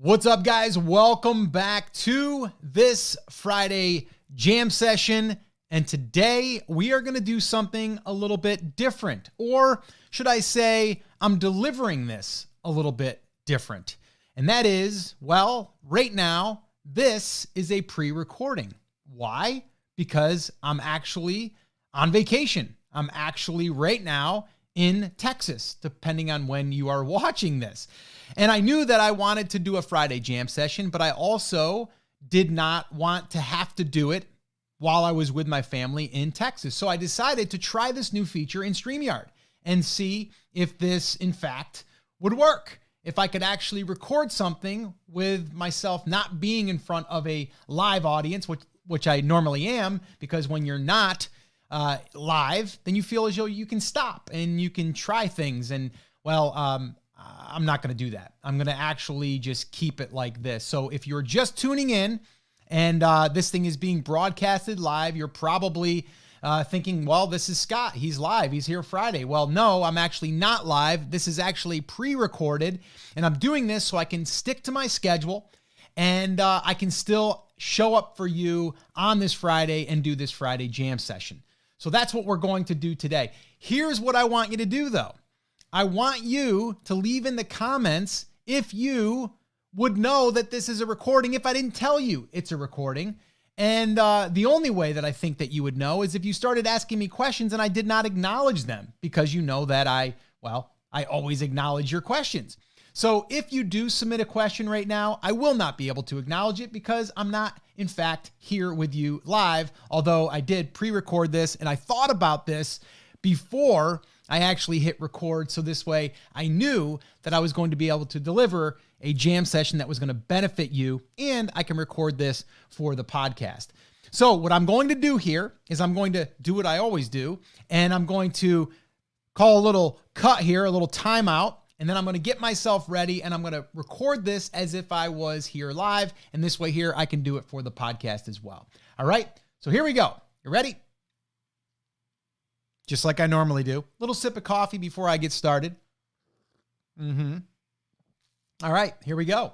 What's up, guys? Welcome back to this Friday jam session. And today we are going to do something a little bit different. Or should I say, I'm delivering this a little bit different. And that is, well, right now, this is a pre-recording. Why? Because I'm actually on vacation. I'm actually right now in Texas, depending on when you are watching this. And I knew that I wanted to do a Friday jam session, but I also did not want to have to do it while I was with my family in Texas. So I decided to try this new feature in StreamYard and see if this, in fact, would work. If I could actually record something with myself not being in front of a live audience, which I normally am, because when you're not live, then you feel as though you can stop and you can try things. And well, I'm not going to do that. I'm going to actually just keep it like this. So if you're just tuning in and this thing is being broadcasted live, you're probably thinking, well, this is Scott. He's live. He's here Friday. Well, no, I'm actually not live. This is actually pre-recorded, and I'm doing this so I can stick to my schedule and I can still show up for you on this Friday and do this Friday jam session. So that's what we're going to do today. Here's what I want you to do, though. I want you to leave in the comments if you would know that this is a recording if I didn't tell you it's a recording. And the only way that I think that you would know is if you started asking me questions and I did not acknowledge them, because you know that I always acknowledge your questions. So if you do submit a question right now, I will not be able to acknowledge it because I'm not, in fact, here with you live, although I did pre-record this and I thought about this before I actually hit record. So this way I knew that I was going to be able to deliver a jam session that was going to benefit you, and I can record this for the podcast. So what I'm going to do here is I'm going to do what I always do, and I'm going to call a little cut here, a little timeout, and then I'm going to get myself ready and I'm going to record this as if I was here live. And this way here, I can do it for the podcast as well. All right. So here we go. You ready? Just like I normally do. Little sip of coffee before I get started. All right, here we go.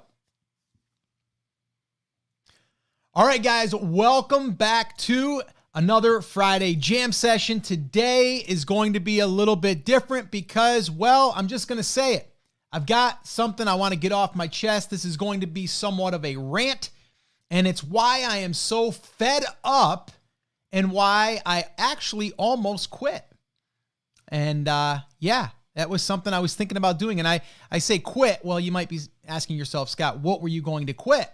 All right, guys, welcome back to another Friday jam session. Today is going to be a little bit different because, well, I'm just going to say it. I've got something I want to get off my chest. This is going to be somewhat of a rant, and it's why I am so fed up and why I actually almost quit. And yeah, that was something I was thinking about doing. And I say quit. Well, you might be asking yourself, Scott, what were you going to quit?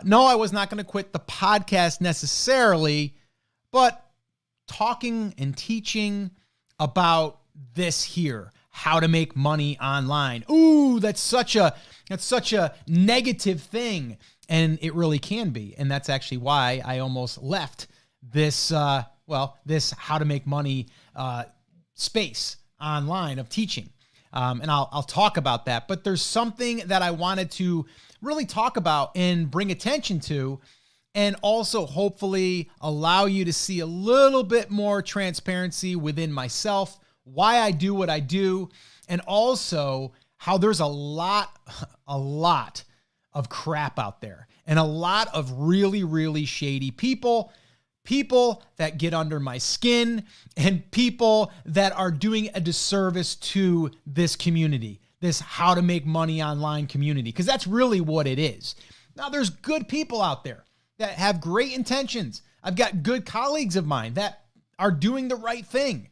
No, I was not going to quit the podcast necessarily, but talking and teaching about this here, how to make money online. Ooh, that's such a negative thing. And it really can be. And that's actually why I almost left this, this how to make money space online of teaching. And I'll talk about that. But there's something that I wanted to really talk about and bring attention to, and also hopefully allow you to see a little bit more transparency within myself, why I do what I do, and also how there's a lot of crap out there and a lot of really, really shady people that get under my skin, and people that are doing a disservice to this community, this how to make money online community, because that's really what it is. Now, there's good people out there that have great intentions. I've got good colleagues of mine that are doing the right thing,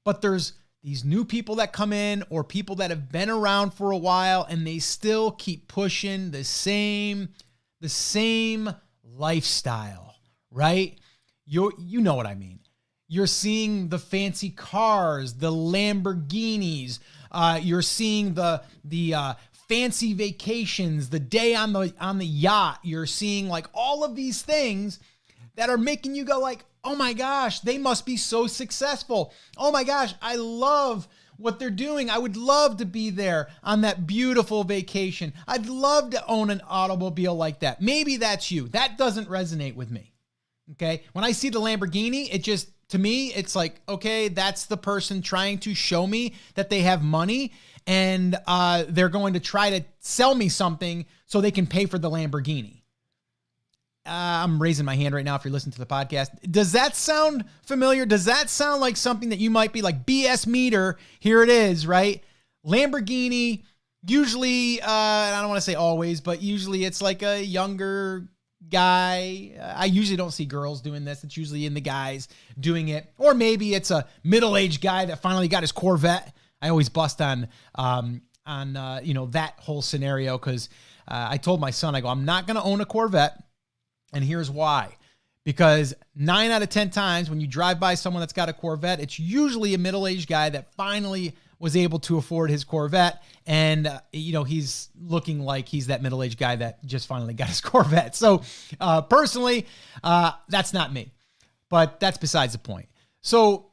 but there's these new people that come in, or people that have been around for a while, and they still keep pushing the same lifestyle, right? You know what I mean. You're seeing the fancy cars, the Lamborghinis. You're seeing the fancy vacations, the day on the yacht. You're seeing like all of these things that are making you go like, oh my gosh, they must be so successful. Oh my gosh, I love what they're doing. I would love to be there on that beautiful vacation. I'd love to own an automobile like that. Maybe that's you. That doesn't resonate with me. Okay. When I see the Lamborghini, to me, it's like, okay, that's the person trying to show me that they have money, and they're going to try to sell me something so they can pay for the Lamborghini. I'm raising my hand right now if you're listening to the podcast. Does that sound familiar? Does that sound like something that you might be like, BS meter, here it is, right? Lamborghini, usually, I don't want to say always, but usually it's like a younger guy. I usually don't see girls doing this. It's usually in the guys doing it. Or maybe it's a middle-aged guy that finally got his Corvette. I always bust on that whole scenario because I told my son, I go, I'm not going to own a Corvette. And here's why. Because 9 out of 10 times when you drive by someone that's got a Corvette, it's usually a middle-aged guy that finally was able to afford his Corvette. And, he's looking like he's that middle-aged guy that just finally got his Corvette. So personally, that's not me. But that's besides the point. So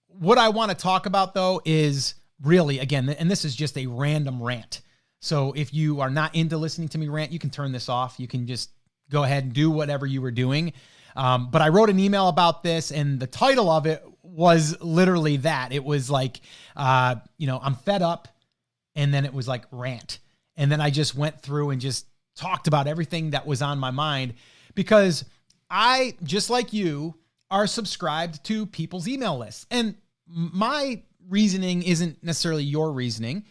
what I want to talk about, though, is really, again, and this is just a random rant. So if you are not into listening to me rant, you can turn this off. You can just go ahead and do whatever you were doing. But I wrote an email about this, and the title of it was literally that. It was like, I'm fed up. And then it was like rant. And then I just went through and just talked about everything that was on my mind, because I, just like you, are subscribed to people's email lists. And my reasoning isn't necessarily your reasoning.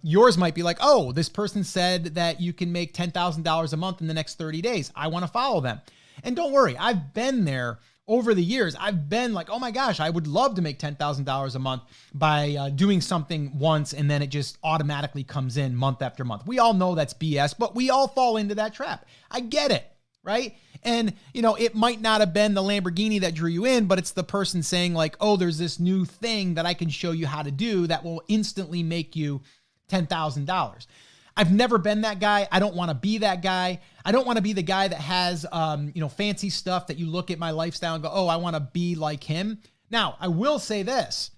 Yours might be like, oh, this person said that you can make $10,000 a month in the next 30 days. I want to follow them. And don't worry, I've been there over the years. I've been like, oh my gosh, I would love to make $10,000 a month by doing something once, and then it just automatically comes in month after month. We all know that's BS, but we all fall into that trap. I get it, right? And, it might not have been the Lamborghini that drew you in, but it's the person saying like, oh, there's this new thing that I can show you how to do that will instantly make you $10,000. I've never been that guy. I don't want to be that guy. I don't want to be the guy that has, fancy stuff that you look at my lifestyle and go, oh, I want to be like him. Now, I will say this.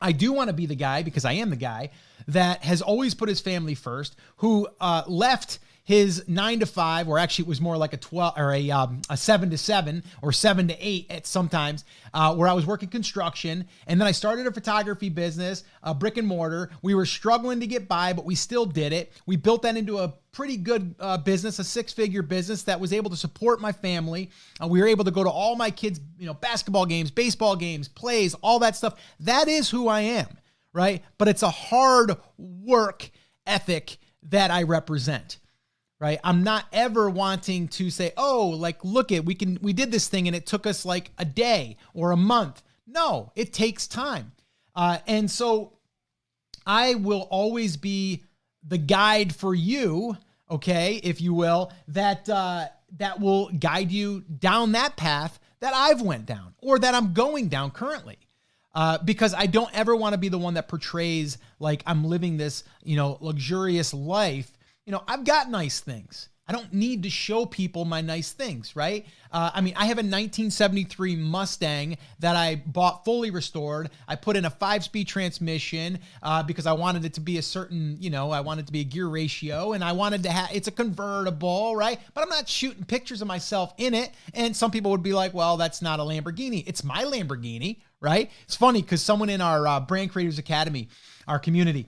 I do want to be the guy, because I am the guy that has always put his family first, who left his 9 to 5, or actually it was more like a 12 or a 7 to 7 or 7 to 8 at sometimes, where I was working construction. And then I started a photography business, a brick and mortar. We were struggling to get by, but we still did it. We built that into a pretty good business, a 6-figure business that was able to support my family. We were able to go to all my kids, basketball games, baseball games, plays, all that stuff. That is who I am, right? But it's a hard work ethic that I represent. Right. I'm not ever wanting to say, oh, like, look we did this thing and it took us like a day or a month. No, it takes time. And so I will always be the guide for you, okay, if you will, that will guide you down that path that I've went down, or that I'm going down currently. Because I don't ever want to be the one that portrays like I'm living this, luxurious life. I've got nice things. I don't need to show people my nice things, right? I have a 1973 Mustang that I bought fully restored. I put in a 5-speed transmission because I wanted it to be a certain, I wanted it to be a gear ratio, and I wanted to have, it's a convertible, right? But I'm not shooting pictures of myself in it. And some people would be like, well, that's not a Lamborghini. It's my Lamborghini, right? It's funny because someone in our Brand Creators Academy, our community,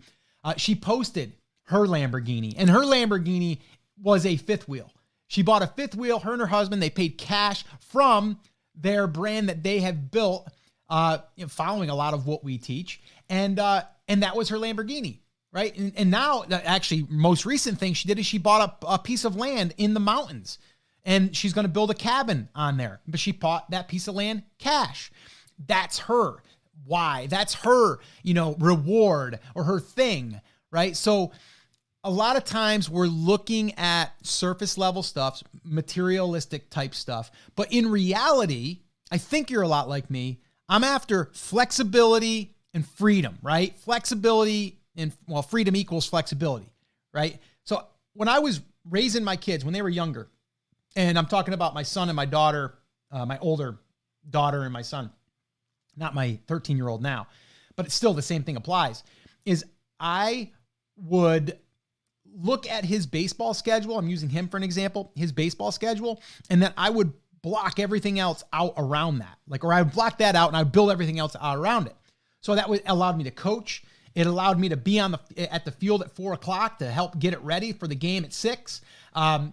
she posted her Lamborghini, and her Lamborghini was a 5th wheel. She bought a 5th wheel. Her and her husband, they paid cash from their brand that they have built, following a lot of what we teach. And that was her Lamborghini, right? And now, actually, most recent thing she did is she bought a piece of land in the mountains, and she's going to build a cabin on there. But she bought that piece of land cash. That's her why. That's her, reward or her thing, right? So a lot of times we're looking at surface level stuff, materialistic type stuff. But in reality, I think you're a lot like me. I'm after flexibility and freedom, right? Flexibility and, freedom equals flexibility, right? So when I was raising my kids, when they were younger, and I'm talking about my son and my daughter, my older daughter and my son, not my 13-year-old now, but it's still the same thing applies, is I would look at his baseball schedule. I'm using him for an example, his baseball schedule. And then I would block everything else out around that. Or I would block that out and I would build everything else out around it. So that allowed me to coach. It allowed me to be at the field at 4:00 to help get it ready for the game at 6. I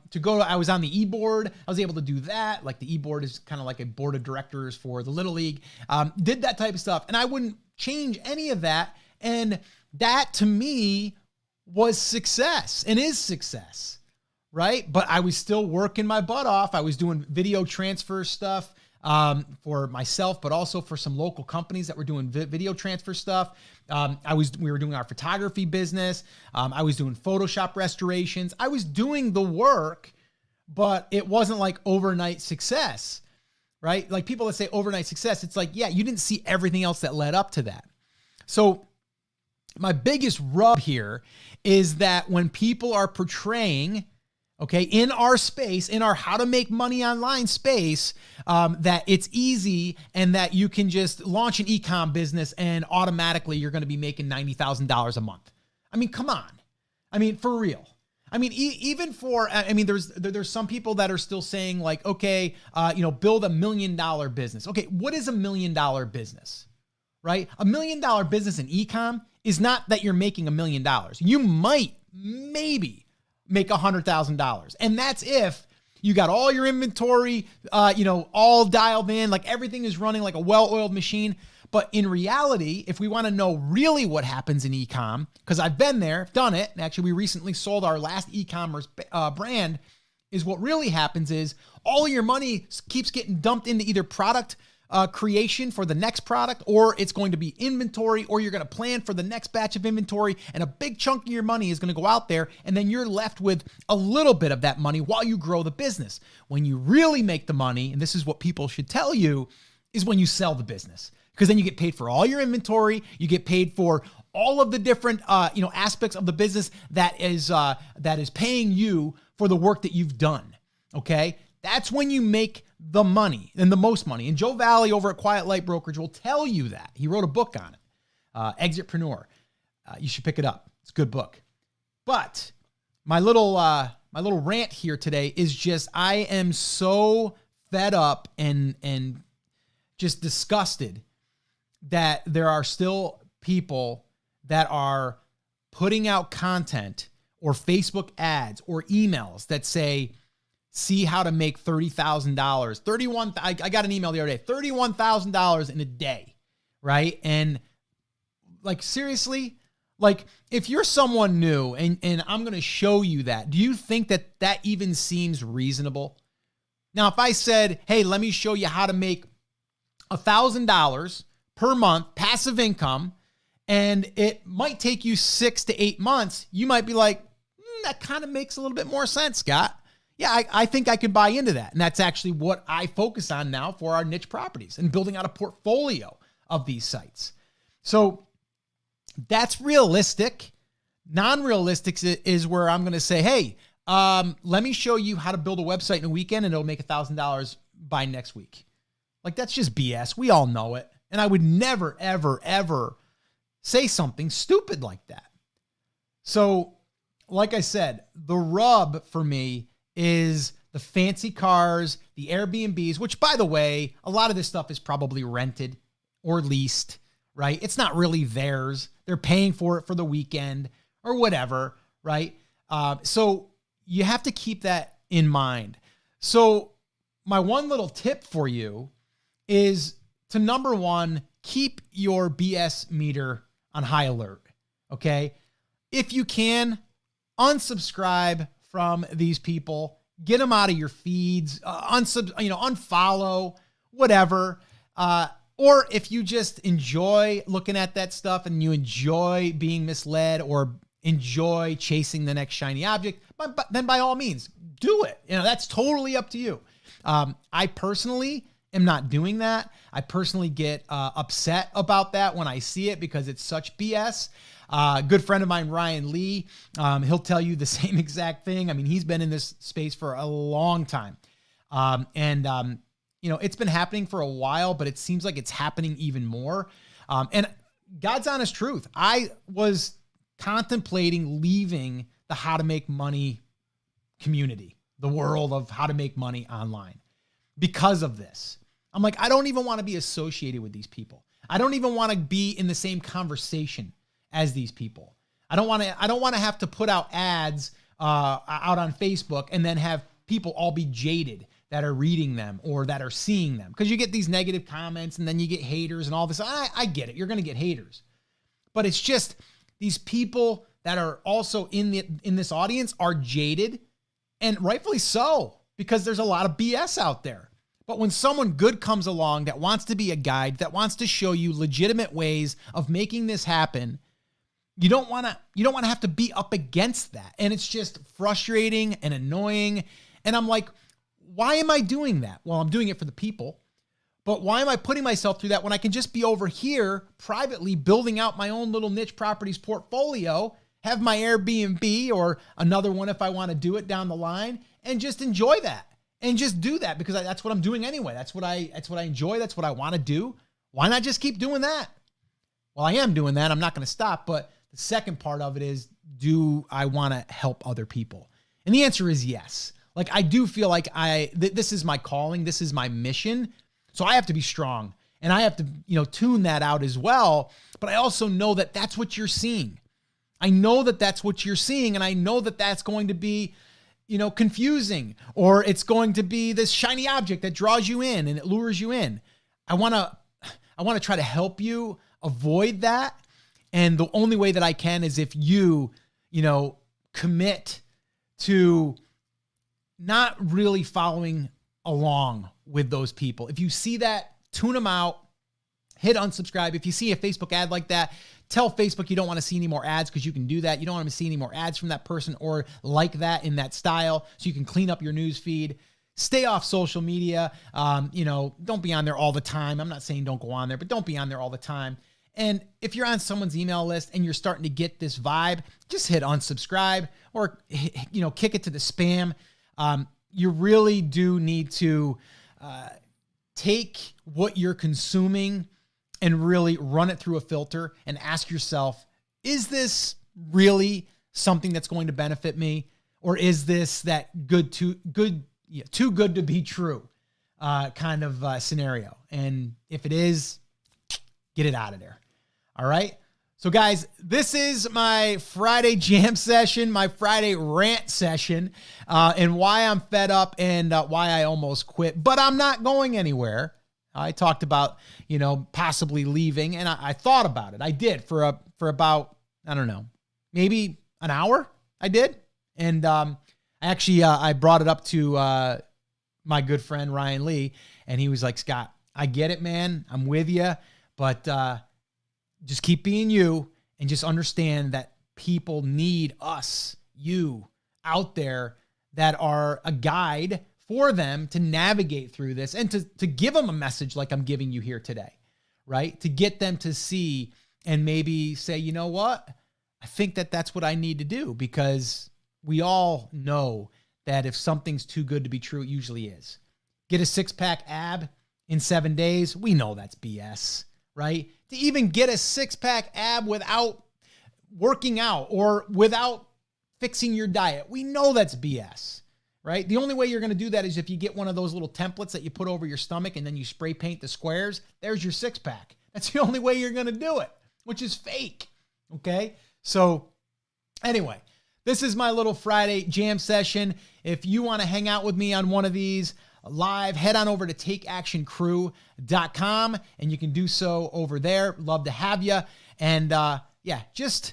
was on the e-board. I was able to do that. The e-board is kind of like a board of directors for the Little League. Did that type of stuff. And I wouldn't change any of that. And that to me was success and is success, right? But I was still working my butt off. I was doing video transfer stuff for myself, but also for some local companies that were doing video transfer stuff. We were doing our photography business. I was doing Photoshop restorations. I was doing the work, but it wasn't like overnight success, right? Like people that say overnight success, it's like, yeah, you didn't see everything else that led up to that. So my biggest rub here is that when people are portraying, okay, in our space, in our how to make money online space, that it's easy and that you can just launch an e-com business and automatically you're going to be making $90,000 a month. I mean, come on. I mean, for real. I mean, even for, there's some people that are still saying okay, build $1 million business. Okay. What is $1 million business, right? $1 million business in e-com is not that you're making $1 million. You might, maybe make $100,000. And that's if you got all your inventory, all dialed in, everything is running like a well-oiled machine. But in reality, if we want to know really what happens in e-com, because I've been there, done it, and actually we recently sold our last e-commerce brand, is what really happens is all your money keeps getting dumped into either product creation for the next product, or it's going to be inventory, or you're going to plan for the next batch of inventory, and a big chunk of your money is going to go out there, and then you're left with a little bit of that money while you grow the business. When you really make the money, and this is what people should tell you, is when you sell the business, because then you get paid for all your inventory, you get paid for all of the different aspects of the business that is paying you for the work that you've done. Okay, that's when you make the money and the most money. And Joe Valley over at Quiet Light Brokerage will tell you that. He wrote a book on it, Exitpreneur. You should pick it up. It's a good book. But my little rant here today is just I am so fed up and just disgusted that there are still people that are putting out content or Facebook ads or emails that say, see how to make $30,000. I got an email the other day, $31,000 in a day, right? And seriously, if you're someone new and I'm going to show you that, do you think that even seems reasonable? Now, if I said, hey, let me show you how to make $1,000 per month, passive income, and it might take you 6 to 8 months, you might be like, that kind of makes a little bit more sense, Scott. Yeah, I think I could buy into that. And that's actually what I focus on now for our niche properties and building out a portfolio of these sites. So that's realistic. Non-realistic is where I'm going to say, hey, let me show you how to build a website in a weekend and it'll make $1,000 by next week. That's just BS. We all know it. And I would never, ever, ever say something stupid like that. So, like I said, the rub for me is the fancy cars, the Airbnbs, which, by the way, a lot of this stuff is probably rented or leased, right? It's not really theirs. They're paying for it for the weekend or whatever, right? So you have to keep that in mind. So my one little tip for you is to, number one, keep your BS meter on high alert, okay? If you can, unsubscribe from these people, get them out of your feeds, unfollow, whatever. Or if you just enjoy looking at that stuff and you enjoy being misled or enjoy chasing the next shiny object, then by all means, do it. That's totally up to you. I personally am not doing that. I personally get upset about that when I see it because it's such BS. A good friend of mine, Ryan Lee, he'll tell you the same exact thing. I mean, he's been in this space for a long time. It's been happening for a while, but it seems like it's happening even more. And God's honest truth, I was contemplating leaving the how to make money community, the world of how to make money online, because of this. I'm like, I don't even want to be associated with these people. I don't even want to be in the same conversation as these people. I don't want to have to put out ads out on Facebook and then have people all be jaded that are reading them or that are seeing them. Because you get these negative comments and then you get haters and all this. I get it. You're going to get haters. But it's just these people that are also in this audience are jaded, and rightfully so, because there's a lot of BS out there. But when someone good comes along that wants to be a guide, that wants to show you legitimate ways of making this happen, you don't want to have to be up against that. And it's just frustrating and annoying. And I'm like, why am I doing that? Well, I'm doing it for the people. But why am I putting myself through that when I can just be over here privately building out my own little niche properties portfolio, have my Airbnb or another one if I want to do it down the line, and just enjoy that and just do that because that's what I'm doing anyway. That's what I enjoy. That's what I want to do. Why not just keep doing that? Well, I am doing that. I'm not going to stop. But the second part of it is, do I want to help other people? And the answer is yes. Like, I do feel like this is my calling. This is my mission. So I have to be strong and I have to, tune that out as well. But I also know that that's what you're seeing. I know that that's what you're seeing. And I know that that's going to be, confusing, or it's going to be this shiny object that draws you in and it lures you in. I want to try to help you avoid that. And the only way that I can is if you, commit to not really following along with those people. If you see that, tune them out, hit unsubscribe. If you see a Facebook ad like that, tell Facebook you don't want to see any more ads, because you can do that. You don't want to see any more ads from that person or like that in that style, so you can clean up your news feed. Stay off social media. Don't be on there all the time. I'm not saying don't go on there, but don't be on there all the time. And if you're on someone's email list and you're starting to get this vibe, just hit unsubscribe or, kick it to the spam. You really do need to take what you're consuming and really run it through a filter and ask yourself, is this really something that's going to benefit me? Or is this that too good to be true kind of scenario? And if it is, get it out of there. All right. So guys, this is my Friday jam session, my Friday rant session, and why I'm fed up and why I almost quit, but I'm not going anywhere. I talked about, possibly leaving, and I thought about it. I did for about, I don't know, maybe an hour. I did. And I brought it up to my good friend, Ryan Lee, and he was like, Scott, I get it, man. I'm with you, but just keep being you and just understand that people need us, you out there that are a guide for them to navigate through this and to give them a message like I'm giving you here today, right? To get them to see and maybe say, you know what? I think that's what I need to do, because we all know that if something's too good to be true, it usually is. Get a 6-pack ab in 7 days. We know that's BS, right? To even get a 6-pack ab without working out or without fixing your diet, we know that's BS, right? The only way you're going to do that is if you get one of those little templates that you put over your stomach and then you spray paint the squares. There's your 6-pack. That's the only way you're going to do it, which is fake, okay? So anyway, this is my little Friday jam session. If you want to hang out with me on one of these live, head on over to takeactioncrew.com and you can do so over there. Love to have you. And just,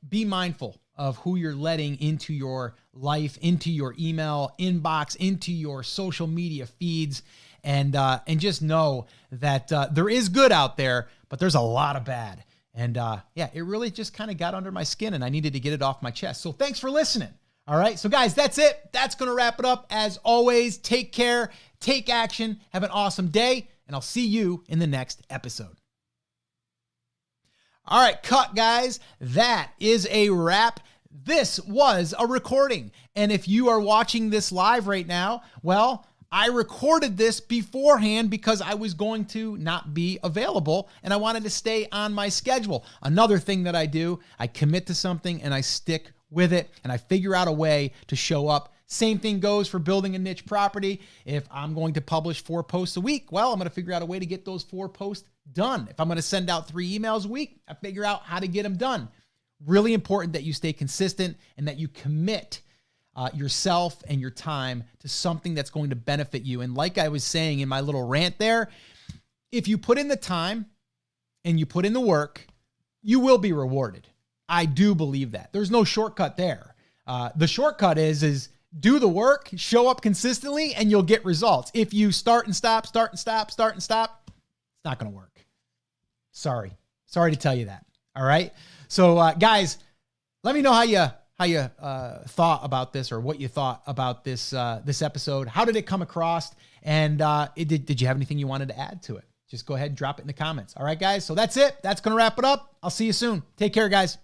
be mindful of who you're letting into your life, into your email inbox, into your social media feeds. And just know that there is good out there, but there's a lot of bad. And it really just kind of got under my skin and I needed to get it off my chest. So thanks for listening. All right. So guys, that's it. That's going to wrap it up. As always, take care, take action, have an awesome day, and I'll see you in the next episode. All right, cut guys. That is a wrap. This was a recording. And if you are watching this live right now, well, I recorded this beforehand because I was going to not be available and I wanted to stay on my schedule. Another thing that I do, I commit to something and I stick with it and I figure out a way to show up Same thing goes for building a niche property. If I'm going to publish 4 posts a week, well, I'm going to figure out a way to get those 4 posts done. If I'm going to send out 3 emails a week, I figure out how to get them done. Really important that you stay consistent and that you commit yourself and your time to something that's going to benefit you. And like I was saying in my little rant there, if you put in the time and you put in the work, you will be rewarded. I do believe that. There's no shortcut there. The shortcut is do the work, show up consistently, and you'll get results. If you start and stop, it's not going to work. Sorry to tell you that. All right. So guys, let me know how you thought about this, or what you thought about this episode. How did it come across? And did you have anything you wanted to add to it? Just go ahead and drop it in the comments. All right, guys. So that's it. That's going to wrap it up. I'll see you soon. Take care, guys.